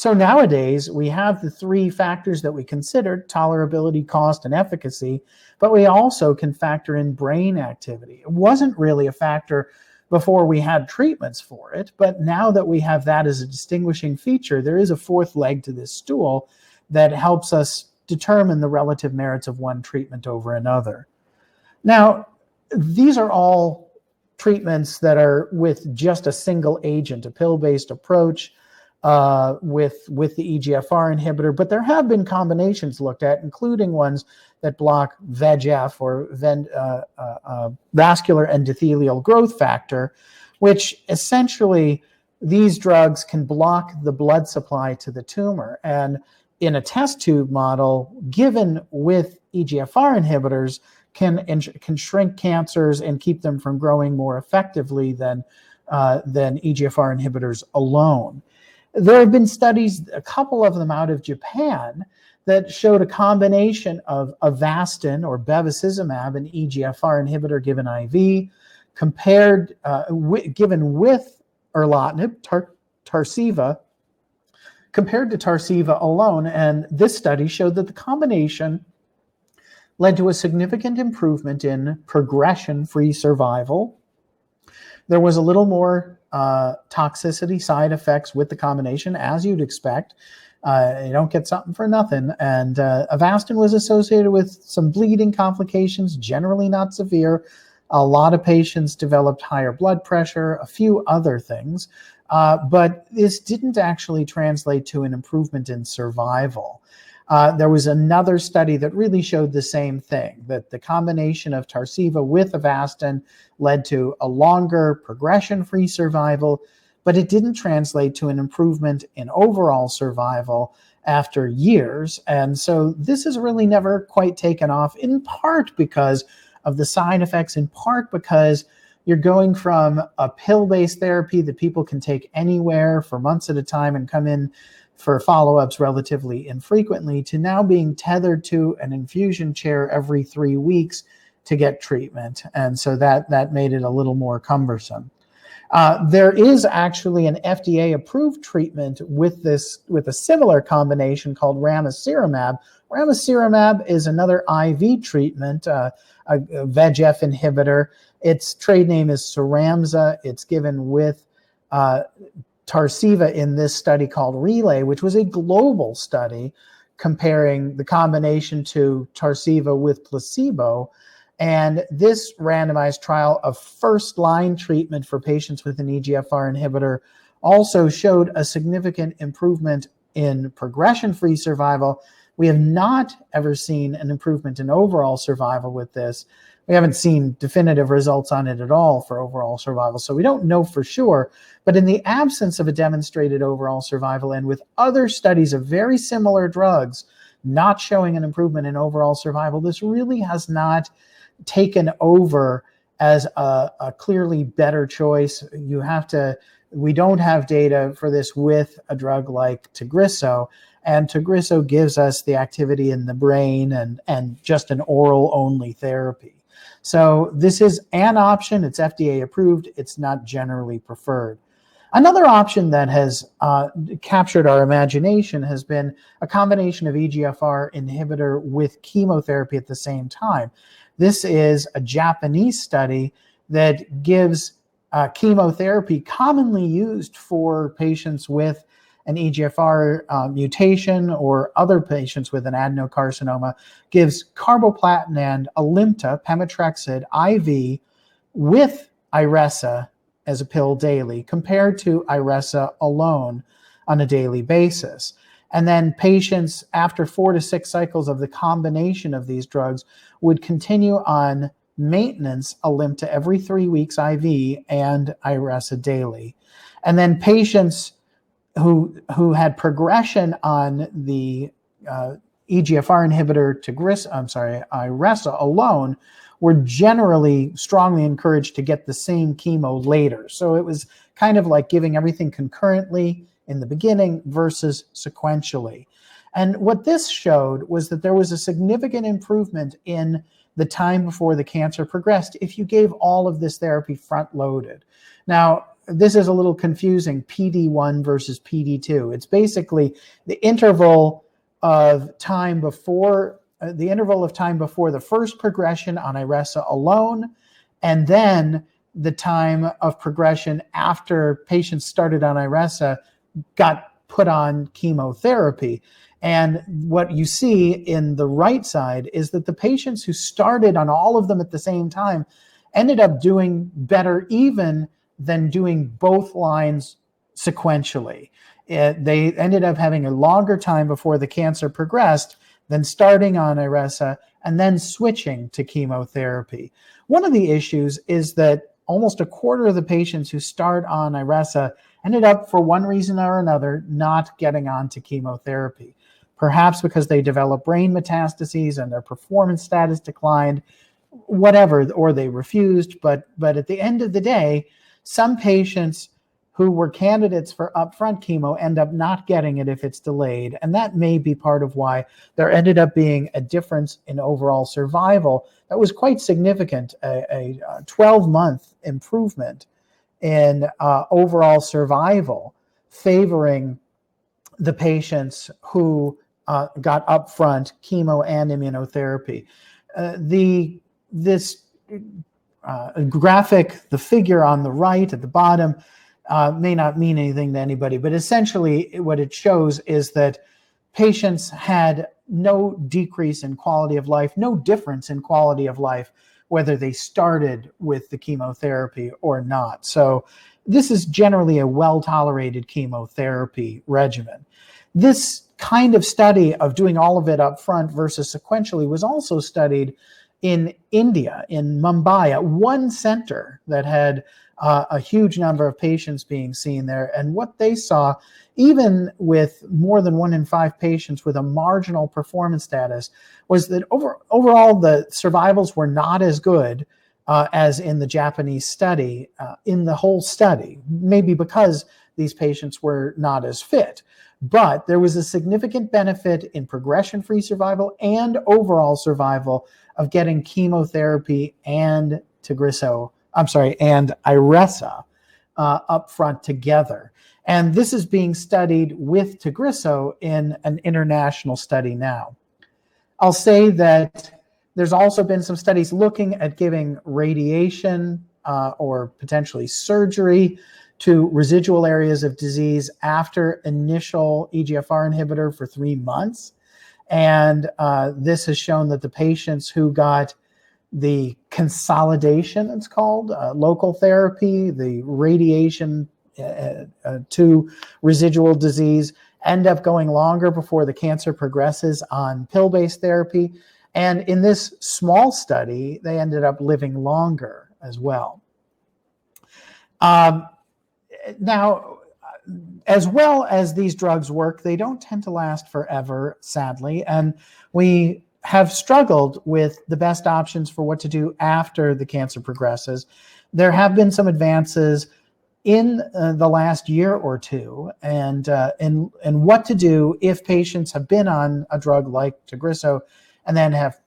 So nowadays, we have the three factors that we considered: tolerability, cost, and efficacy, but we also can factor in brain activity. It wasn't really a factor before we had treatments for it, but now that we have that as a distinguishing feature, there is a fourth leg to this stool that helps us determine the relative merits of one treatment over another. Now, these are all treatments that are with just a single agent, a pill-based approach with the EGFR inhibitor, but there have been combinations looked at, including ones that block VEGF, or vascular endothelial growth factor, which essentially these drugs can block the blood supply to the tumor. And in a test tube model, given with EGFR inhibitors, can shrink cancers and keep them from growing more effectively than EGFR inhibitors alone. There have been studies, a couple of them out of Japan, that showed a combination of Avastin or bevacizumab, an EGFR inhibitor given IV, given with erlotinib, Tarceva, compared to Tarceva alone. And this study showed that the combination led to a significant improvement in progression-free survival. There was a little more toxicity, side effects with the combination, as you'd expect. You don't get something for nothing. And Avastin was associated with some bleeding complications, generally not severe. A lot of patients developed higher blood pressure, a few other things. But this didn't actually translate to an improvement in survival. There was another study that really showed the same thing, that the combination of Tarceva with Avastin led to a longer progression-free survival, but it didn't translate to an improvement in overall survival after years. And so this has really never quite taken off, in part because of the side effects, in part because you're going from a pill-based therapy that people can take anywhere for months at a time and come in for follow-ups relatively infrequently, to now being tethered to an infusion chair every 3 weeks to get treatment. And so that made it a little more cumbersome. There is actually an FDA-approved treatment with a similar combination called ramucirumab. Ramucirumab is another IV treatment, a VEGF inhibitor. Its trade name is Cyramza. It's given with Tarceva in this study called Relay, which was a global study comparing the combination to Tarceva with placebo. And this randomized trial of first-line treatment for patients with an EGFR inhibitor also showed a significant improvement in progression-free survival. We have not ever seen an improvement in overall survival with this. We haven't seen definitive results on it at all for overall survival, so we don't know for sure. But in the absence of a demonstrated overall survival, and with other studies of very similar drugs not showing an improvement in overall survival, this really has not taken over as a clearly better choice. We don't have data for this with a drug like Tagrisso, and Tagrisso gives us the activity in the brain and just an oral-only therapy. So this is an option. It's FDA approved. It's not generally preferred. Another option that has captured our imagination has been a combination of EGFR inhibitor with chemotherapy at the same time. This is a Japanese study that gives chemotherapy commonly used for patients with an EGFR mutation or other patients with an adenocarcinoma, gives carboplatin and Alimta, pemetrexed, IV with Iressa as a pill daily, compared to Iressa alone on a daily basis. And then patients, after 4 to 6 cycles of the combination of these drugs, would continue on maintenance Alimta every 3 weeks IV and Iressa daily. And then patients who had progression on the EGFR inhibitor Iressa alone were generally strongly encouraged to get the same chemo later. So it was kind of like giving everything concurrently in the beginning versus sequentially. And what this showed was that there was a significant improvement in the time before the cancer progressed if you gave all of this therapy front-loaded. Now, this is a little confusing, PD1 versus PD2. It's basically the interval of time before the first progression on Iressa alone, and then the time of progression after patients started on Iressa got put on chemotherapy. And what you see in the right side is that the patients who started on all of them at the same time ended up doing better even than doing both lines sequentially. They ended up having a longer time before the cancer progressed than starting on Iressa and then switching to chemotherapy. One of the issues is that almost a quarter of the patients who start on Iressa ended up, for one reason or another, not getting onto chemotherapy. Perhaps because they developed brain metastases and their performance status declined, whatever, or they refused. But at the end of the day, some patients who were candidates for upfront chemo end up not getting it if it's delayed. And that may be part of why there ended up being a difference in overall survival that was quite significant, a 12-month improvement in overall survival, favoring the patients who got upfront chemo and immunotherapy. This graphic, the figure on the right at the bottom, may not mean anything to anybody, but essentially what it shows is that patients had no decrease in quality of life, no difference in quality of life, whether they started with the chemotherapy or not. So this is generally a well-tolerated chemotherapy regimen. This kind of study of doing all of it up front versus sequentially was also studied in India, in Mumbai, at one center that had a huge number of patients being seen there. And what they saw, even with more than 1 in 5 patients with a marginal performance status, was that overall the survivals were not as good as in the Japanese study, in the whole study, maybe because these patients were not as fit. But there was a significant benefit in progression-free survival and overall survival of getting chemotherapy and Iressa up front together. And this is being studied with Tagrisso in an international study now. I'll say that there's also been some studies looking at giving radiation or potentially surgery to residual areas of disease after initial EGFR inhibitor for 3 months. And this has shown that the patients who got the consolidation, it's called, local therapy, the radiation to residual disease, end up going longer before the cancer progresses on pill-based therapy. And in this small study, they ended up living longer as well. Now, as well as these drugs work, they don't tend to last forever, sadly. And we have struggled with the best options for what to do after the cancer progresses. There have been some advances in the last year or two, and what to do if patients have been on a drug like Tagrisso and then have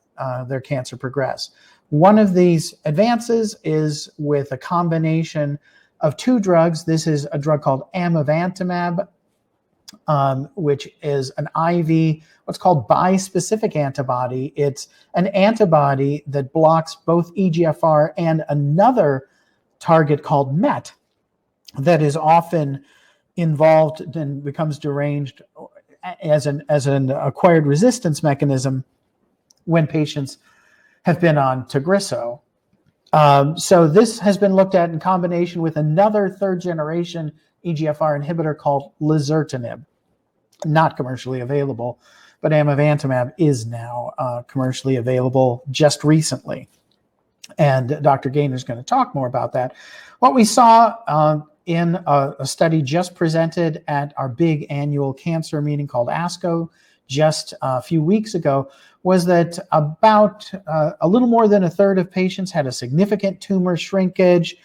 their cancer progress. One of these advances is with a combination of 2 drugs. This is a drug called Amivantamab, which is an IV, what's called bispecific antibody. It's an antibody that blocks both EGFR and another target called MET that is often involved and becomes deranged as an acquired resistance mechanism when patients have been on Tagrisso. So this has been looked at in combination with another 3rd-generation EGFR inhibitor called Lazertinib. Not commercially available, but Amivantamab is now commercially available just recently. And Dr. Gaynor is going to talk more about that. What we saw in a study just presented at our big annual cancer meeting called ASCO just a few weeks ago was that about a little more than 1/3 of patients had a significant tumor shrinkage,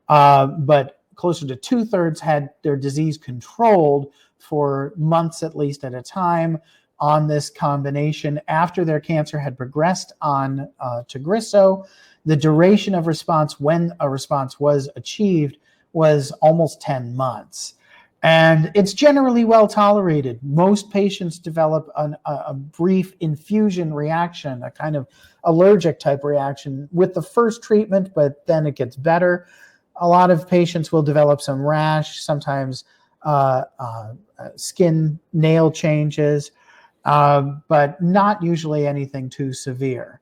but closer to 2/3 had their disease controlled for months at least at a time on this combination after their cancer had progressed on Tagrisso. The duration of response, when a response was achieved, was almost 10 months. And it's generally well tolerated. Most patients develop a brief infusion reaction, a kind of allergic type reaction with the first treatment, but then it gets better. A lot of patients will develop some rash, sometimes skin nail changes, but not usually anything too severe.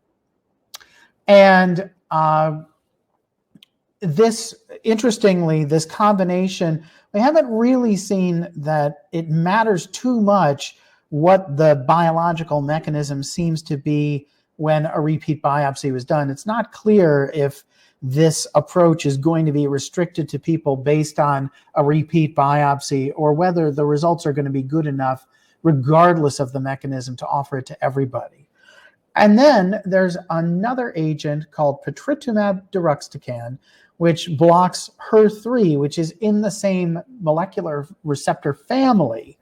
And interestingly, this combination, we haven't really seen that it matters too much what the biological mechanism seems to be when a repeat biopsy was done. It's not clear if this approach is going to be restricted to people based on a repeat biopsy, or whether the results are going to be good enough regardless of the mechanism to offer it to everybody. And then there's another agent called Patritumab Deruxtecan, which blocks HER3, which is in the same molecular receptor family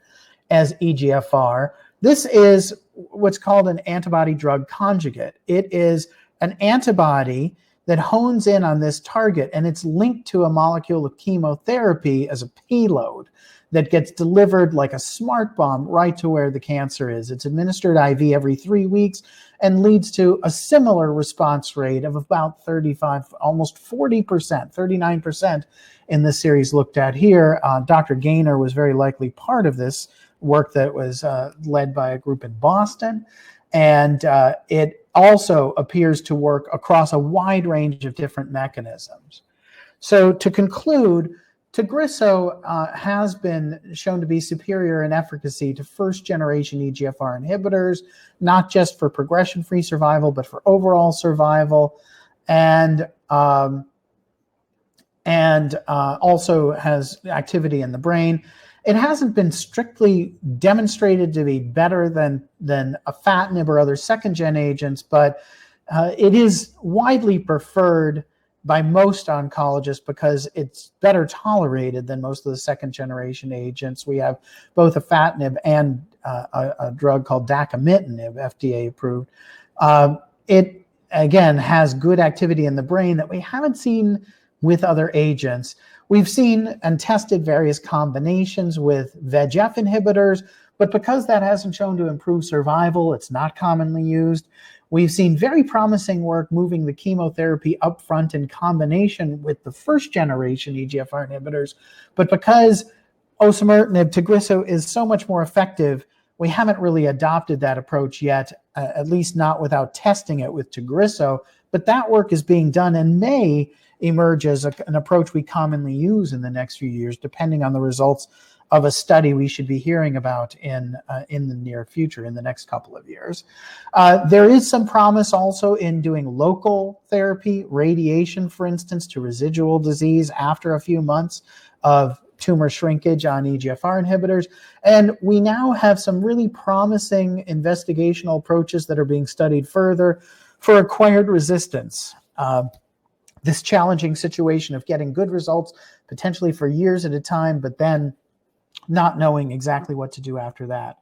as EGFR. This is what's called an antibody drug conjugate. It is an antibody that hones in on this target, and it's linked to a molecule of chemotherapy as a payload that gets delivered like a smart bomb right to where the cancer is. It's administered IV every 3 weeks and leads to a similar response rate of about 35, almost 40%, 39% in the series looked at here. Dr. Gaynor was very likely part of this work that was led by a group in Boston. And it also appears to work across a wide range of different mechanisms. So to conclude, Tagrisso has been shown to be superior in efficacy to first-generation EGFR inhibitors, not just for progression-free survival, but for overall survival, and also has activity in the brain. It hasn't been strictly demonstrated to be better than afatinib or other second-gen agents, but it is widely preferred by most oncologists because it's better tolerated than most of the second-generation agents. We have both afatinib and a drug called Dacomitinib, FDA approved. It, again, has good activity in the brain that we haven't seen with other agents. We've seen and tested various combinations with VEGF inhibitors, but because that hasn't shown to improve survival, it's not commonly used. We've seen very promising work moving the chemotherapy up front in combination with the first-generation EGFR inhibitors, but because osimertinib, Tagrisso, is so much more effective, we haven't really adopted that approach yet, at least not without testing it with Tagrisso, but that work is being done and may emerge as an approach we commonly use in the next few years, depending on the results of a study we should be hearing about in the near future, in the next couple of years. There is some promise also in doing local therapy, radiation, for instance, to residual disease after a few months of tumor shrinkage on EGFR inhibitors. And we now have some really promising investigational approaches that are being studied further for acquired resistance. This challenging situation of getting good results, potentially for years at a time, but then not knowing exactly what to do after that.